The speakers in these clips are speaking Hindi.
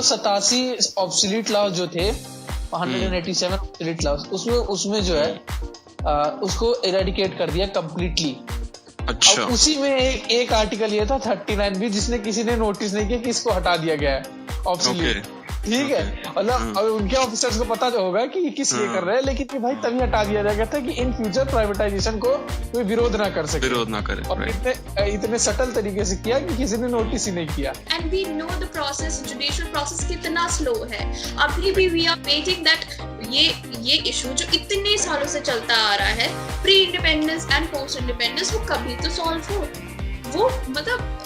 187 ऑब्सोलीट लॉज जो थे, 187 ऑब्सोलीट लॉज, उसमें जो है उसको एरेडिकेट कर दिया कंप्लीटली। अच्छा। अब उसी में एक आर्टिकल ये था 39 भी, जिसने किसी ने नोटिस नहीं किया कि इसको हटा दिया गया है ऑब्सोलीट। ठीक है, मतलब अब उनके ऑफिसर्स को पता होगा कि ये किस लिए कर रहे हैं, लेकिन कि भाई तभी हटा दिया जाएगा था कि इन फ्यूचर प्राइवेटाइजेशन को कोई विरोध ना कर सके, विरोध ना करे। और इतने सटल तरीके से किया कि किसी ने नोटिस ही नहीं किया। And we know the process, judicial process कितना स्लो है। अभी भी वी आर वेटिंग दैट ये इशू जो इतने सालों से चलता आ रहा है, pre independence and post independence, वो कभी तो सॉल्व हो। वो मतलब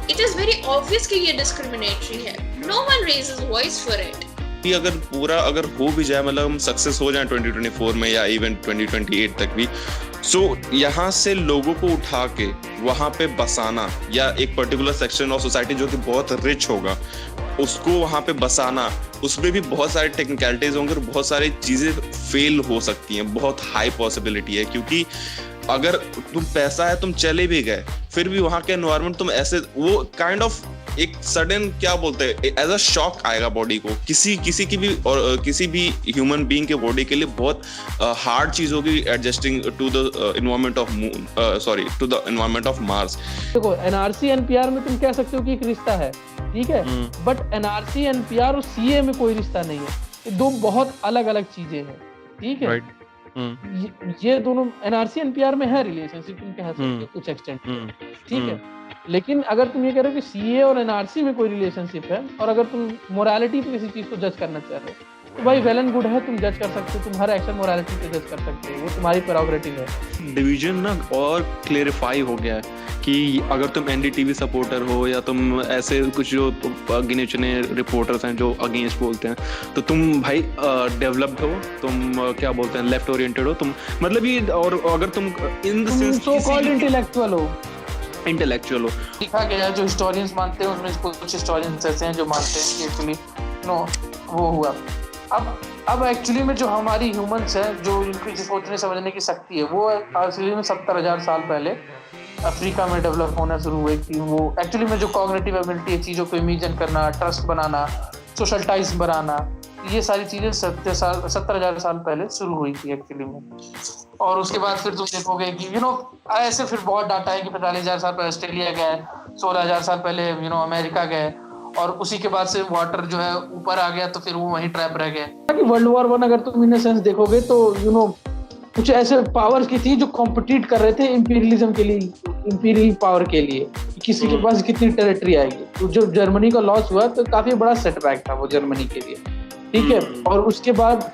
इट इज वेरी ऑब्वियस कि ये डिस्क्रिमिनेटरी है। No one raises voice for it. अगर हो भी जाए, मतलब हम सक्सेस हो जाए 2024 में या इवन 2028 तक भी, सो यहाँ से लोगों को उठा के वहाँ पे बसाना, या एक पर्टिकुलर सेक्शन ऑफ सोसाइटी जो कि बहुत रिच होगा उसको वहाँ पे बसाना, उसमें भी बहुत सारे टेक्निकलिटीज होंगे और बहुत सारी चीजें फेल हो सकती हैं। बहुत हाई पॉसिबिलिटी है, क्योंकि अगर तुम पैसा है, तुम चले भी गए, फिर भी वहाँ के एनवायरनमेंट तुम ऐसे, वो काइंड ऑफ एक सडन क्या बोलते हैं, एज अ शॉक आएगा बॉडी को, किसी की भी, और किसी भी ह्यूमन बीइंग के बॉडी के लिए बहुत हार्ड चीज होगी adjusting to the environment of moon, to the environment of Mars. देखो, एनआरसी एनपीआर में तुम कह सकते हो कि एक रिश्ता है, ठीक है, बट एनआरसी एनपीआर और सीए में कोई रिश्ता नहीं है। ये दो बहुत अलग अलग चीजें हैं, ठीक है। ये दोनों एनआरसी एनपीआर में है रिलेशनशिप, तुम कह सकते हो कुछ एक्सटेंट, ठीक है। लेकिन अगर तुम ये कह रहे हो कि सीए और एनआरसी में कोई रिलेशनशिप है, और अगर तुम मोरालिटी पे किसी चीज को जज करना चाह रहे हो, तो भाई वेल एंड गुड है, तुम जज कर सकते हो, तुम हर एक्शन मोरालिटी पे जज कर सकते हो, वो तुम्हारी प्रेरोगेटिव है। डिवीजन ना और क्लेरिफाई हो गया है कि अगर तुम एनडीटीवी सपोर्टर हो, या तुम ऐसे कुछ जो गिने चुने रिपोर्टर्स हैं जो अगेंस्ट बोलते हैं, तो तुम भाई डेवलप्ड हो, तुम क्या बोलते हैं, लेफ्ट ओरिएंटेड हो तुम, मतलब ये, और अगर तुम in the sense so called intellectual हो, इंटेलेक्चुअल हो। देखा गया जो हिस्टोरियंस मानते हैं, उसमें कुछ हिस्टोरियंस ऐसे हैं जो मानते हैं कि एक्चुअली नो वो हुआ। अब एक्चुअली में जो हमारी ह्यूमंस हैं, जो इनकी सोचने समझने की शक्ति है, वो एक्चुअली में 70,000 साल पहले अफ्रीका में डेवलप होना शुरू हुई थी। वो एक्चुअली में जो कॉग्निटिव एबिलिटी है, चीज़ों को इमेजिन करना, ट्रस्ट बनाना, सोशल टाइज बनाना, ये सारी चीज़ें 70,000 साल पहले शुरू हुई थी एक्चुअली में। और उसके बाद फिर तुम देखोगे कि ऐसे फिर बहुत डाटा है कि 45,000 साल पहले ऑस्ट्रेलिया गए, 16,000 साल पहले अमेरिका गए, और उसी के बाद से वाटर जो है ऊपर आ गया, तो फिर वो वहीं ट्रैप रह गए। वर्ल्ड वॉर 1 अगर तुम इन सेंस देखोगे तो कुछ ऐसे पावर्स की थी जो कॉम्पिटिट कर रहे थे इंपीरियलिज्म के लिए, इंपीरियल पावर के लिए, किसी के पास कितनी टेरिटरी आएगी। तो जो जर्मनी का लॉस हुआ तो काफी बड़ा सेटबैक था वो जर्मनी के लिए, ठीक है। और उसके बाद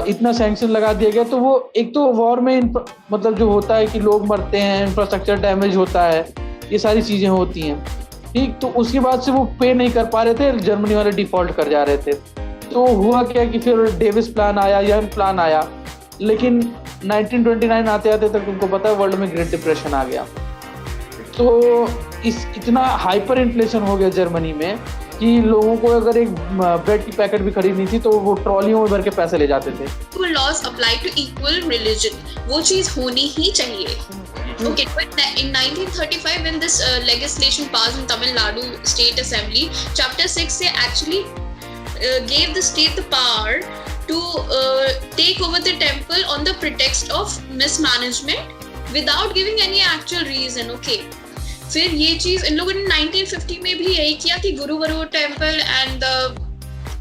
इतना सैंक्शन लगा दिया गया, तो वो एक तो वॉर में मतलब जो होता है कि लोग मरते हैं, इंफ्रास्ट्रक्चर डैमेज होता है, ये सारी चीजें होती हैं, ठीक। तो उसके बाद से वो पे नहीं कर पा रहे थे, जर्मनी वाले डिफॉल्ट कर जा रहे थे। तो हुआ क्या कि फिर डेविस प्लान आया, यंग प्लान आया, लेकिन 1929 आते आते तक तुमको पता है वर्ल्ड में ग्रेट डिप्रेशन आ गया। तो इतना हाइपर इन्फ्लेशन हो गया जर्मनी में कि लोगों को अगर एक ब्रेड की पैकेट भी खरीदनी थी तो वो ट्रॉलियों में भर के पैसे ले जाते थे। Laws apply to equal religion, वो चीज होनी ही चाहिए। Okay, but in 1935 when this legislation passed in Tamil Nadu State Assembly, Chapter 6 they actually gave the state the power to take over the temple on the pretext of mismanagement without giving any actual reason. Okay, फिर ये चीज इन लोगों ने 1950 में भी यही किया कि Guruvayur temple and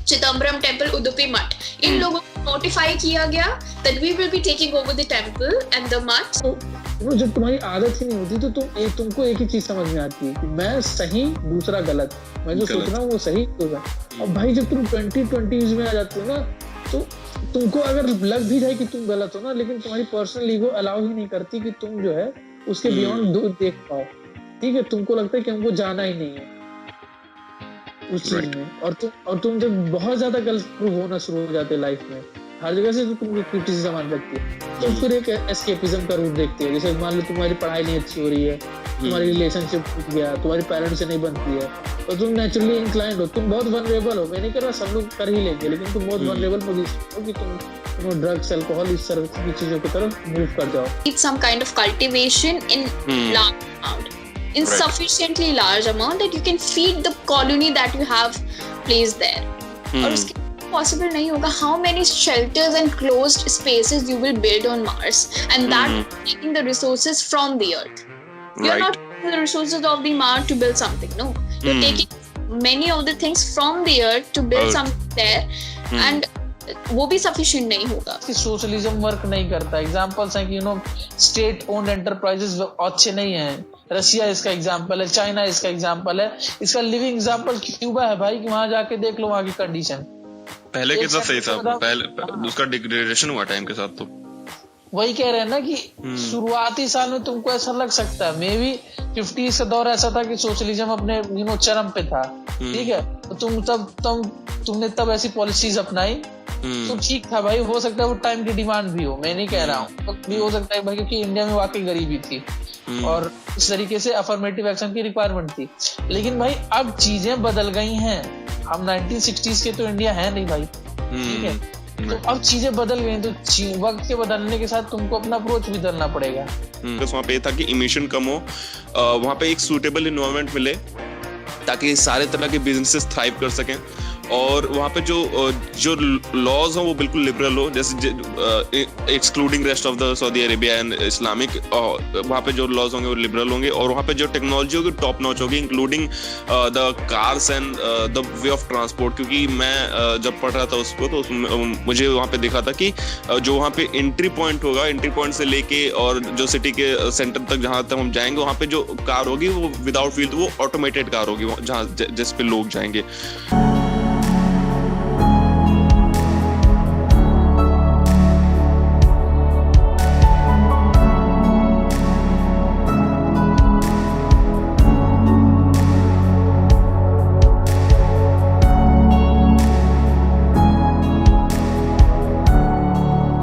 Chidambaram temple, Udupi मठ, इन लोगों को नोटिफाई किया गया that we will be taking over the temple and the mठ। जब तुम्हारी आदत ही नहीं होती तो तुमको एक ही चीज समझ में आती है कि मैं सही, दूसरा गलत, मैं जो सोच रहा हूँ वो सही होगा। अब भाई जब तुम 2020s में आ जाते हो ना, तो तुमको अगर लग भी जाए कि तुम गलत हो ना, लेकिन तुम्हारी पर्सनल ईगो अलाउ ही नहीं करती कि तुम जो है उसके बियॉन्ड देख पाओ, ठीक है। तुमको लगता है कि हमको जाना ही नहीं है उस चीज में, और तुम जब बहुत ज्यादा गलत प्रूव होना शुरू हो जाते लाइफ में, हर जगह से तो तुमको क्रिटिसिज्म आने लगती है, तो फिर एक एस्केपिज्म का रूप देखते हो। जैसे मान लो तुम्हारी पढ़ाई नहीं अच्छी हो रही है, तुम्हारी रिलेशनशिप टूट गया, तुम्हारी पेरेंट्स से नहीं बनती है, तो तुम नेचुरली इंक्लाइंड हो, तुम बहुत वनरेबल हो। मैं नहीं कह रहा सब लोग कर ही लेंगे, लेकिन तुम बहुत वनरेबल पोजीशन हो कि तुम ड्रग्स, अल्कोहल, इस तरह की चीजों की तरफ मूव कर जाओ। It's some kind of cultivation in large amount, in sufficiently large amount that you can feed the colony that you have placed there. और उसके possible नहीं होगा. How many shelters and closed spaces you will build on Mars, and that taking the resources from the Earth. You're not taking the resources of the Mars to build something. No, you're taking many of the things from the Earth to build something there, and वो भी sufficient नहीं होगा. सोशलिज्म वर्क नहीं करता. एग्जांपल्स हैं कि स्टेट ओन्ड एंटरप्राइजेस अच्छे नहीं हैं. रशिया इसका एग्जांपल है, चाइना इसका एग्जांपल है. इसका लिविंग एग्जांपल क्यूबा है भाई, कि वहां जाके देख लो वहां की कंडीशन. पहले के साथ सही था, पहले उसका डिग्रेडेशन हुआ टाइम के साथ. तो वही कह रहे हैं ना कि शुरुआती साल में तुमको ऐसा लग सकता है, मे बी 50s का दौर ऐसा था कि सोशलिज्म अपने चरम पे था. ठीक है, तो तुमने तब ऐसी पॉलिसीज अपनाई तो ठीक था भाई. हो सकता है वो टाइम की डिमांड भी हो, मैं नहीं कह रहा हूँ, तो भी हो सकता है भाई, क्योंकि इंडिया में वाकई गरीबी थी और इस तरीके से अफर्मेटिव एक्शन की रिक्वायरमेंट थी. लेकिन भाई अब चीजें बदल गई हैं. हम 1960s के तो इंडिया है नहीं भाई. ठीक है, तो अब चीजें बदल गई, तो वक्त के बदलने के साथ तुमको अपना अप्रोच भी बदलना पड़ेगा. बस वहाँ पे था कि इमिशन कम हो, वहाँ पे एक सूटेबल इन्वायरमेंट मिले ताकि सारे तरह के बिजनेसेस थ्राइव कर सकें. और वहाँ पे जो लॉज हो वो बिल्कुल लिबरल हो, जैसे excluding rest of the Saudi Arabia and Islamic. वहाँ पे जो लॉज होंगे वो लिबरल होंगे. और वहाँ पे जो टेक्नोलॉजी होगी टॉप नॉच होगी, including the cars and the way of transport. क्योंकि मैं जब पढ़ रहा था उसको तो मुझे वहाँ पे देखा था कि जो वहाँ पे एंट्री पॉइंट होगा, एंट्री पॉइंट से लेके और जो सिटी के सेंटर तक जहाँ तक हम जाएंगे, वहाँ पे जो कार होगी वो विदाउट व्हील, वो ऑटोमेटेड कार होगी जहाँ जिस पे लोग जाएंगे.